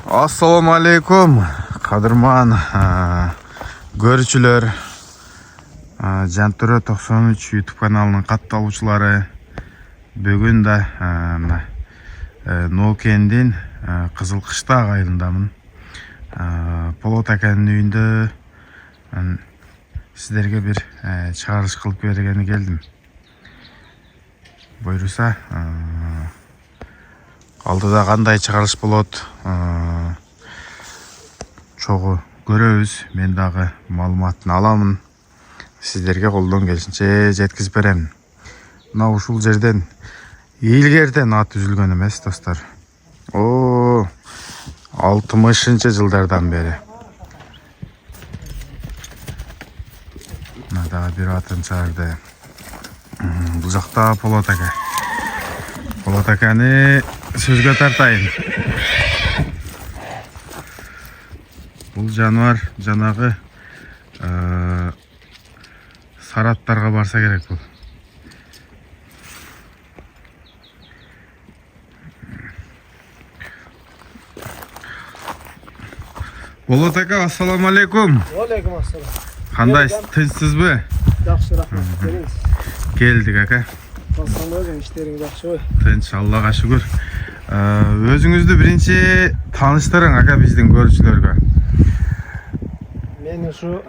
Assalamu alaikum qadırman görүүчүлөр. Janturo 93 YouTube kanalının kattалуучулары. Бүгүн да Нокендин Кызыл Кыштак айылындамын. Полот аканын үйүндө сиздерге бир чыгарылыш кылып бергени келдим. Буйруса алдыда кандай чыгарылыш болот, чогуу көрөбүз. Мен дагы маалыматын аламын. Сиздерге колдон келишинче жеткизип берем. Мына ушул жерден Илгерден ат үзүлгөн эмес, достор. 60-жылдардан бери. Мына дагы бир атын чыгарды. Бул жакта Полот ака. Полот аканы сөзгө тартайын. Бул жануар жанагы сараттарга барса керек бул. Полот ака, ассаламу алейкум. Алейкум ассалам. Кандай, тынчсызбы? Жакшы, рахмат. Келиңиз. Келдик ака. Өзүң иштериңиз жакшыбы? Тынч, Аллага шүгүр. Өзүңүздү биринчи тааныштырың ака биздин көрүүчүлөргө. Мен ушу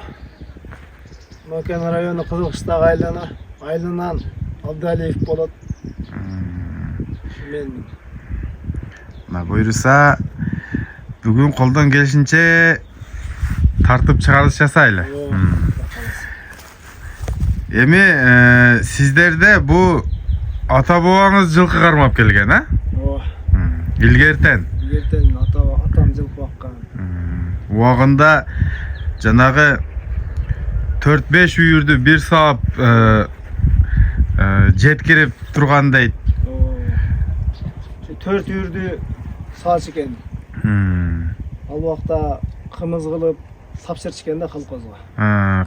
Нокен району Кызыл Кыштак айылынан Абдалиев болот. Мен Буйруса бүгүн колдон келишинче тартып чыгарылыш жасайлы. Эми сиздерде бу ата бабаңыз жылкы кармап келген, а? Илгертен. Илгертен атам жылкы баккан. Убагында жанагы 4-5 үйүрдү бир саап жеткирип турган дейт. 4 үйүрдү сааш экен. Ал убакта кымыз кылып сапсыр чеккен да колхозго.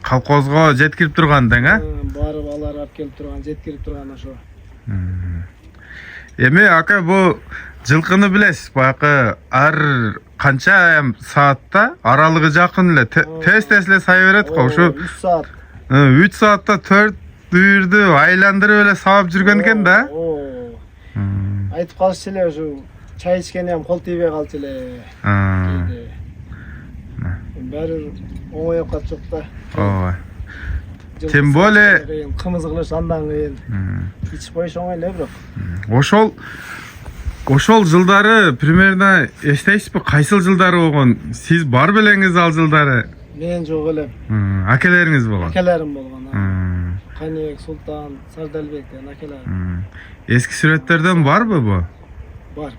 Колхозго жеткирип турган дең, а? Барып алар алып келип турган, жеткирип турган ошо. Эми ака бу жылкыны билесиз, баягы ар канча саатта аралыгы жакын эле тез эле сая берет го. Ушу 3 саат. 3 саатта 4 үйүрдү айландырып эле саап жүргөн экен да. Айтып калчу эле ушу чай ичкенде ham кол тийбей калчу эле. Баары оңой окат жок да. Ооба. Тем более кымыз кылыш андан кыйын. Ичип коюш оңой эле бирок. Ошол жылдары примерно эстейсизби, кайсыл жылдары болгон? Сиз бар белеңиз ал жылдары? Мен жок элем. Акелериңиз болгон? Акелерим болгон. Канибек, Султан, Сардалбек деген акелерим. Эски сүрөттөрдөн барбы бу? Бар.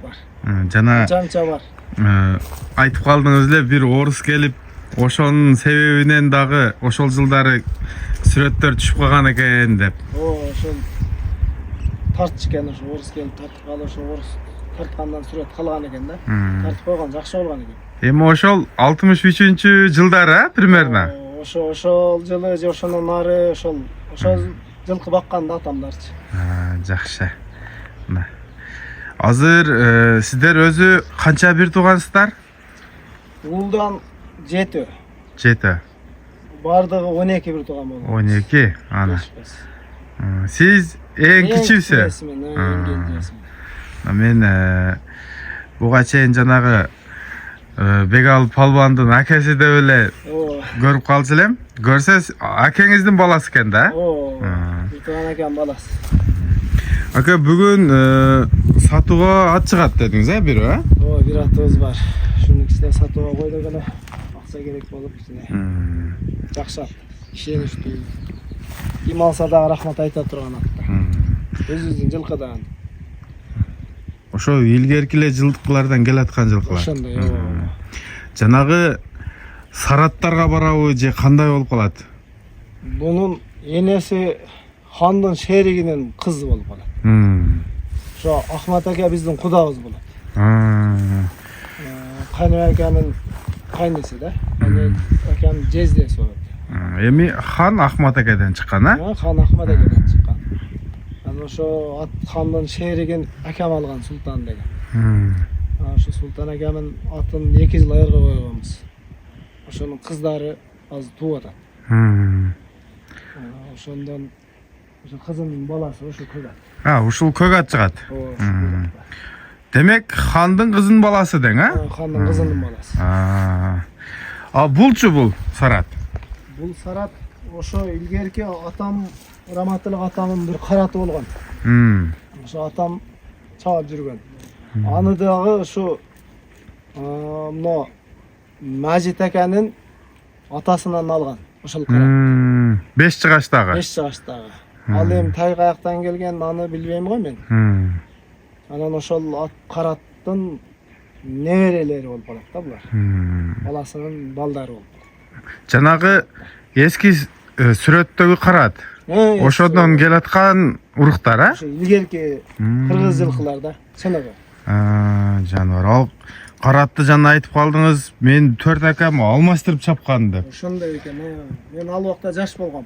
Жана Жанча бар. айтып калдыңыз эле, бир орус келип, ошонун себебинен дагы ошол жылдары сүрөттөр түшүп калган экен деп. Ошол тартышкен, ошо орус келип тартып калып, ошо орус тарткандан сүрөт калган экен да. Тартып койгон жакшы болгон экен. Эми ошол 63-жылдары, примерно. Ошол жылы же ошондон нары ошол жылкы баккан да атамдарчы. Жакшы. Азыр сиздер өзү канча бир туугансыздар? Улдан 7. Бардыгы 12 бир тууган болду. 12, ана. Сиз эң кичүүсү? Мен буга чейин жанагы Бегал Палбандын акеси деп эле көрүп калчу элем. Көрсөз акеңиздин баласы экен да? Бир тууган акем баласы. Ака, бүгүн сатууга ат чыгат дедиңиз, бир, Бир атыбыз бар. Шуну кичине сатууга койдук эле. Акча керек болуп кичине. Жакшы ат, ишеничтүү. Ким алса дагы рахмат айта турган ат. Өзүбүздүн жылкыдан. Ошо илгерки эле жылкылардан келаткан жылкылар. Ошондой. Жанагы сараттарга барабы же кандай болуп калат? Бунун энеси хандын шеригинин кызы болуп калат. Ошо Ахмат ака биздин кудабыз болот. Канибек аканын кайнеси да. Канибек аканын жездеси болот. Эми хан Ахмат акадан чыккан, а? Хан Ахмат акадан чыккан. Ошо ат хандын шеригин акам алган Султан деген. Ошо Султан акамын атын 2 жыл айырга койгонбуз. Ошонун кыздары азыр тууп атат. Ошондон ошо кызымдын баласы ошо көгат. Ушул көк ат чыгат. Демек хандын кызынын баласы дең, Хандын кызынын баласы. Булчу бул Сарат. Бул Сарат ошо илгерки атам Раматылык атамдын бир караты болгон. Ошо атам чабып жүргөн. Аны дагы ошо мына Мажит аканын атасынан алган. Ошол карат. 5 жаштагы. 5 жаштагы. Ал эми Тайгаяктан келген, аны билбейм го мен. Анан ошол ат караттын неберелери болуп калат да булар. Баласынын балдары болуп. Жанагы эски сүрөттөгү карат. Ошодон келаткан уруктар, Ошо илгерки кыргыз жылкылар да, сыныбы. Жаныбар. Ал каратты жана айтып калдыңыз, мен 4 акам алмаштырып чапкан деп. Ошондой экен. Мен ал убакта жаш болгом.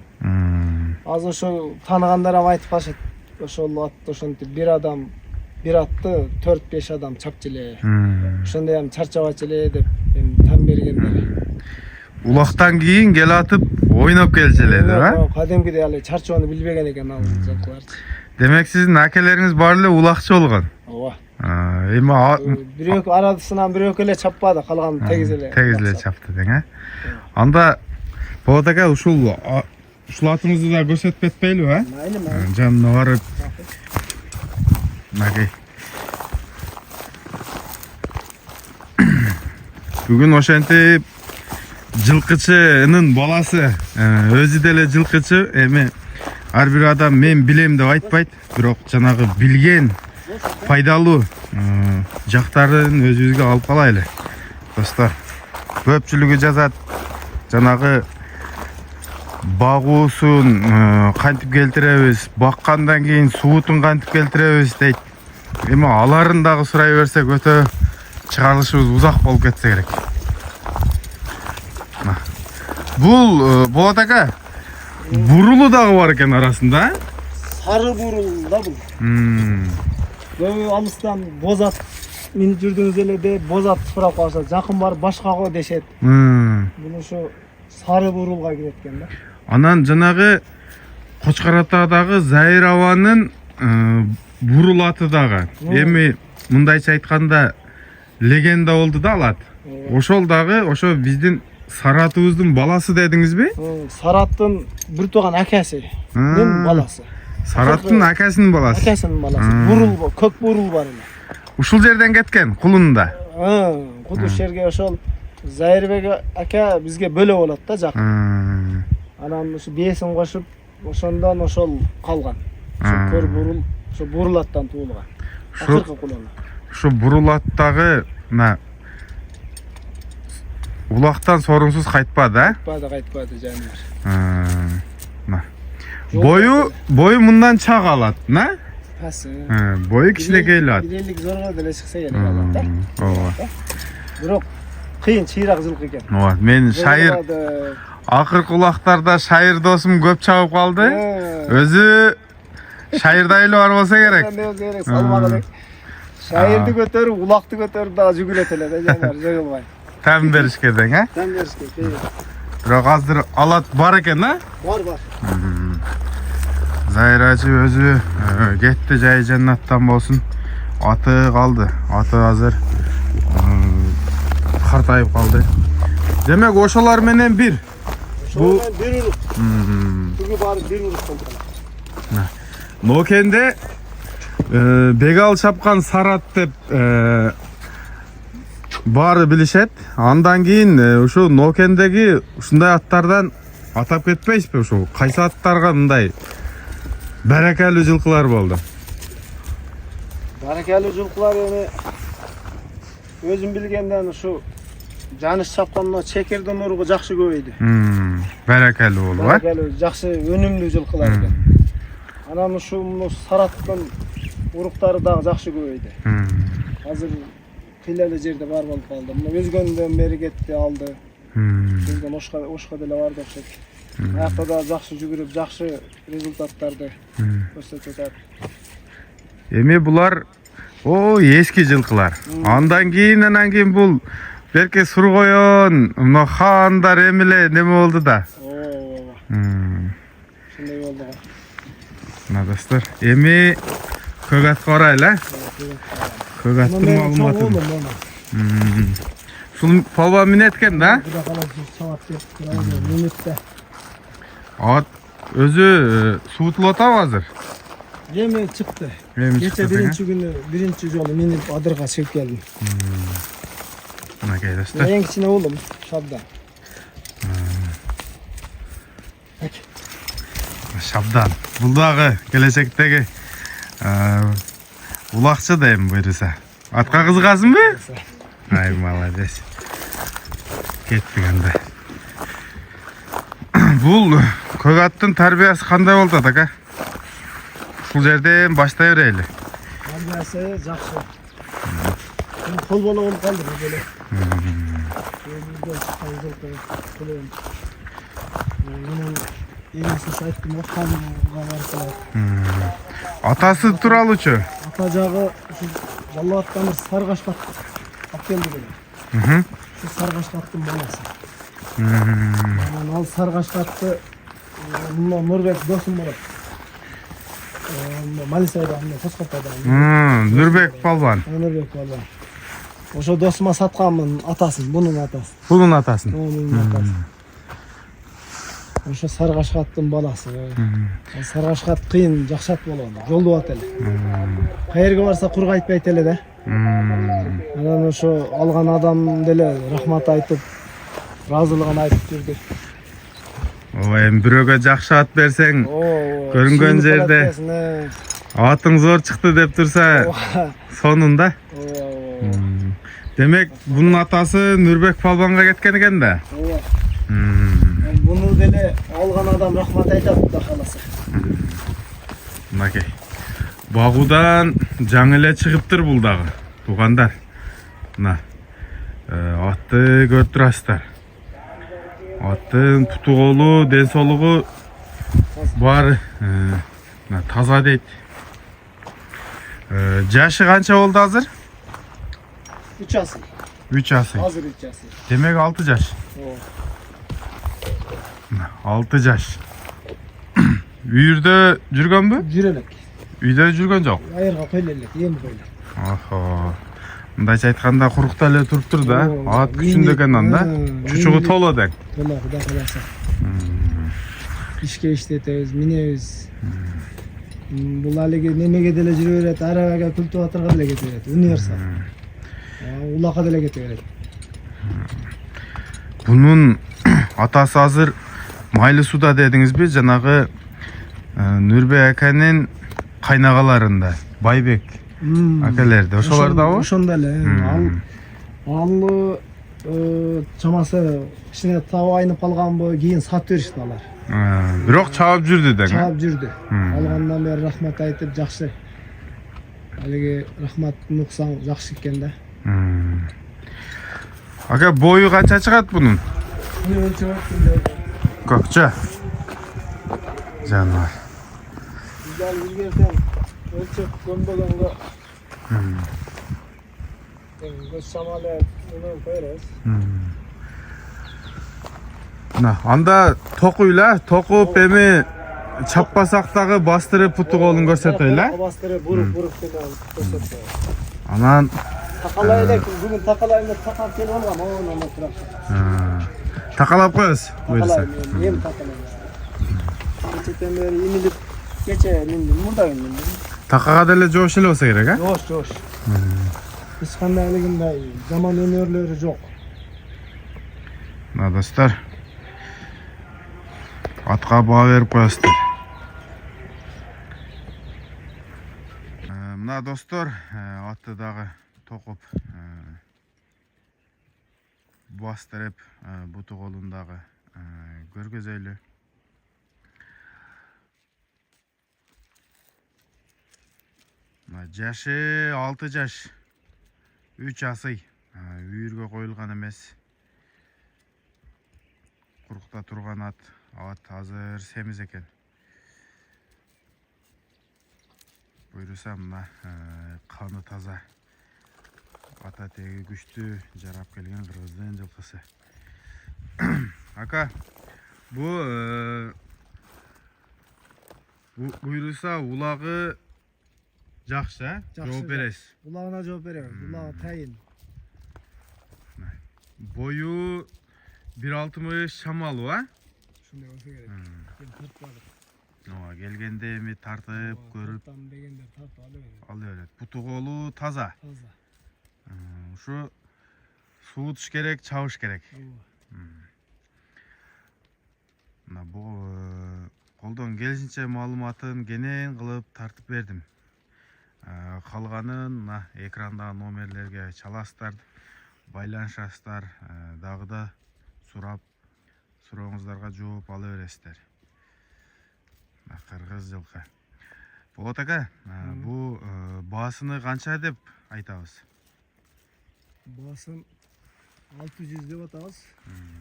Азыр ошо тааныгандар айтып калышат. Ошол атты ошентип бир атты 4-5 адам чапчу эле. Ошондой эми чарчабачу эле деп тан бергендер. Улактан кийин кел атып ойноп келчү эле, да? Кадимкидей ал чарчоону билбеген экен ал жылкылар. Демек сиздин акелериңиз баары эле улакчы болгон. Ооба. Эми бирөө арасынан бирөө эле чаппады, калган тегиз эле чапты дең, Анда Болот ака ушул атыңызды да көрсөтүп кетпейлиби, Майли. Жанына барып. Мынакей. Бүгүн ошентип жылкычынын баласы, өзү деле жылкычы, эми ар бир адам мен билем деп айтпайт, бирок жанагы билген пайдалуу жактарын өзүбүзгө алып калайлы. Достор, көпчүлүгү жазат, жанагы багуусун кантип келтиребиз, баккандан кийин суутун кантип келтиребиз дейт. Эми аларын дагы сурай берсек өтө чыгарылышыбыз узак болуп кетсе керек. Бул Болот ака, бурулу дагы бар экен арасында, Сары бурул да бул. Көбү алыстан бозат минип жүрдүңүз эле деп бозат сурап калса, жакын барып башкаго дешет. Бул ошо сары бурулга кирет экен да. Анан жанагы Кочкор Атадагы Зайыр абанын бурул аты дагы. Эми мындайча айтканда легенда болду да алат. Ошол дагы ошо биздин Саратыбыздын баласы дедиңизби? Сараттын бир тууган акасы. Мен баласы. Сараттын акасынын баласы. Акасынын баласы. Бурул, көк бурул бар эле. Ушул жерден кеткен кулунда. Кудуш жерге ошол Зайырбек ака бизге бөлө болот да жак. Анан ошо биесин кошуп, ошондон ошол калган. Ошо көр бурул, ошо бурул аттан туулган. Акыркы кулуна. Ошо бурул аттагы мына улактан соруңсуз кайтпады, Кайтпады жаныбар. Бою мындан чак алат, Бою кичинекейлат. Бийлик зорго деле чыкса керек алат да. Ооба. Бирок кыйын чыйрак жылкы экен. Ооба, мен шайыр акыркы улактарда шайыр досум көп чабып калды. Өзү шайырдай эле бар болсо керек. Салмак элек. Шайырды көтөрүп, улакты көтөрүп дагы жүгүрөт эле да жаныбар, жыгылбай. Тәм беришке дең, Тәм беришке. Бирок азыр алат бар экен, Бар. Зайырачы өзү кетти, жай жаннаттан болсун. Аты калды. Аты азыр картайып калды. Демек ошолор менен бир. Бул бир урук. Бүгү баары бир урук болду. Нокенде бегал чапкан Сарат деп баары билишет. Андан кийин ушу Нокендеги ушундай аттардан атап кетпейсизби? Ушу кайсы аттарга мындай баракалуу жылкылар болду? Баракалуу жылкылар эми өзүм билгенден ушу жаныш чапкан мына чекерден уругу жакшы көбөйдү. Баракалуу болду, Баракалуу, жакшы өнүмлүү жылкылар экен. Анан ушу Сараттын уруктары дагы жакшы көбөйдү. Азыр кыйла эле жерде бар болуп калды. Мына өзгөндөн бери кетти, алды. Өзгөн ошко деле барды окшойт. Аякта да жакшы жүгүрүп, жакшы результаттарды көрсөтүп атат. Эми булар О, eski жылкылар. Андан кийин бул берке сур коён, мына хаандар эмеле неме болду да. Ооба. Шундай болду го. Мына достор, эми көк атка барайлы, көк аттын маалыматын. Ушул полбон минет экен да? Куда калат сабап берип, минутта. At özü suutulup atабы азыр? Эми чыкты. Эми Кече чыкты, биринчи күнү, биринчи жолу минип адырга чыгып келдим. Мынакей достор. Эң кичине уулум, Шабдан. Шабдан. Бул дагы келечектеги улакчы да эми буюрса. Атка кызыгасыңбы? Ай, молодец. Кеттик анда. Бул көк аттын тарбиясы кандай болду ака? Ушул жерден баштай берели. Тарбиясы жакшы. Кол бола болуп калды бул эле. Атасы тууралуучу? Ата жагы ушу Жалбаттан Саргашкат алып келди беле. Ушу Саргашкаттын баласы. Анан ал Саргашкатты Нурбек досум болот. Малисайда, Тоскоптайда. Нурбек полбон. Нурбек полбон. Ошо досума сатканмын атасын, бунун атасын. Бунун атасын. Бунун атасын. Ошо Саргашкаттын баласы. Саргашкат кыйын жакшат болгон, жолдоп ат эле. Каерге барса кург айтпайт эле да. Анан ошо алган адам деле рахмат айтып, ыраазылыгын айтып жүрдүк. Ооба, эми бирөөгө жакшы ат берсең, көрүнгөн жерде атың зор чыкты деп турса, сонунда. Демек, бунун атасы Нурбек полбонго кеткен экен да. Буну деле алган адам рахмат айтат да каласа. Мынакей. Багуудан жаңы эле чыгыптыр бул дагы. Туугандар. Мына атты көрүп турасыздар. Аттын путу колу, ден соолугу бар, таза дейт. Жашы канча болду азыр? 3 асыр. 3 асыр. Азыр 3 асыр. Демек 6 жаш. 6 жаш. Үйүрдө жүргөнбү? Жүрөлөк. Үйдө жүргөн жок. Айырга койло элек, эми койло. Охо. Мындайча айтканда курукта эле туруптур да. Ат күчүндө экен анда. Чучугу толо дең. Толо, Кудай каласа. Ишке иштетебиз, минебиз. Бул алиги немеге деле жүрө берет, арабага культиваторго деле кете берет. Универсал. Улакка деле кете берет. Бунун атасы азыр майлы суда дедиңизби? Жанагы Нурбек аканын кайнагаларында, Байбек акалерде, ошолордабы? Ошондо эле. Ал чамасы кичине табы айнып калганбы, кийин сатып беришти алар. Бирок чаап жүрдү дең. Чаап жүрдү. Алгандан бери рахмат айтып жакшы. Алиги рахмат нуксаң жакшы экен да. Ака, бою канча чыгат бунун? Көкчө. Жанар. Güzel ilgerden ölçüp gömbөгөнгө göz şamalı bunu koyarız. Мына, анда токуйла, токуп эми чаппасак дагы бастырып путу колун көрсөтөйлө. Бастырып буруп көрсөтөй. Анан Такалай элек, бүгүн такалайм деп такап келип алгам, онан турат. такалап коебуз, буюрса. Эми такалайм. Keçeten beri inilip geçe mindim, murda mindim. Такага деле жоош эле болсо керек, а? Жош. Hiç kandayliginde zaman önörleri yok. Мына достор, атка баа берип коесуздар. Мына достор, атты дагы токуп бастырып, буту колундагы көргөзөйлү. Жашы 6 жаш, 3 асый, үйүргө коюлган эмес. Курукта турган ат азыр семиз экен. Buyursa mына qаны таза, ата тегі күшті жарап келген қырғыздың жылқысы. Ака, buyursa ulағы жақсы, жооп бересіз. Улағына жооп береміз. Улағы тайын. Boyu 1.60 шамалы, а? Шундай болса керек. Тартпадық. Келгенде эми тартып көрүп Тарттан дегендер тартып алып берет. Буту колу таза. Таза. Ушу суутуш керек, чабыш керек. Мына бул колдон келишинче маалыматын кенен кылып тартып бердим. Калганын мына экрандагы номерлерге чаласыздар, байланышасыздар, дагы да сурооңуздарга жооп ала бересиздер. Кыргыз жылкы. Болот ака, бул баасыны канча деп айтабыз? Баасын 600 деп атабыз.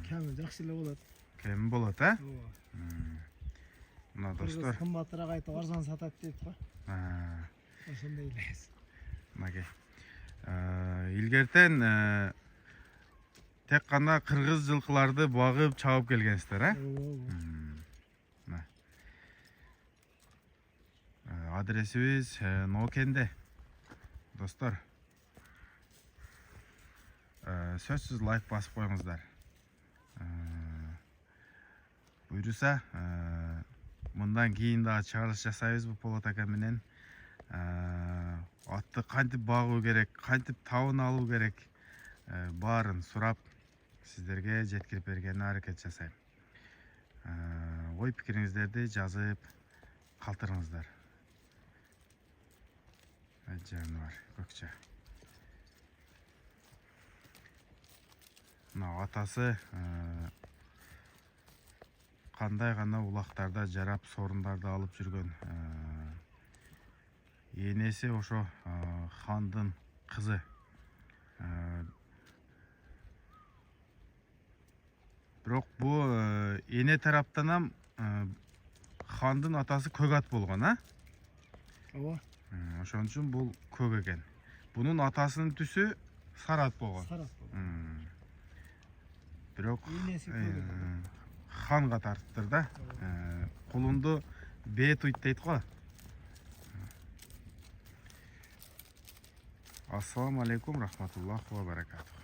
Кеми жакшы эле болот. Кеми болот, а? Мына достор. Кымбатыраак айтып арзан сатат дейт го. Ошондой элес. Мынакей. Илгертен тек кана кыргыз жылкыларды багып чабып келгенсиздер, а? Адресибиз Нокенде. Достор. Сөзсүз лайк басып коюңуздар. Буйруса, мындан кийин дагы чыгарылыш жасайбыз бул Болот ака менен. Атты кантип багуу керек, кантип табын алуу керек, баарын сурап сиздерге жеткирип бергенге аракет жасайм. Ой пикириңиздерди жазып калтырыңыздар. Жаныбар, көкчө. Мына атасы кандай гана улактарда жарап сорундарды алып жүргөн. Енеси ошо хандын кызы. Бирок бул эне тараптан хандын атасы көк ат болгон, а? Ооба. Ошон үчүн бул көк экен. Бунун атасынын түсү сары ат болгон. Сары ат болгон. Бирок энеси көк. ханга тартыптыр да. Кулунду бээ туйт дейт го. Ассаламу алейкум, рахматуллахи ва баракатух.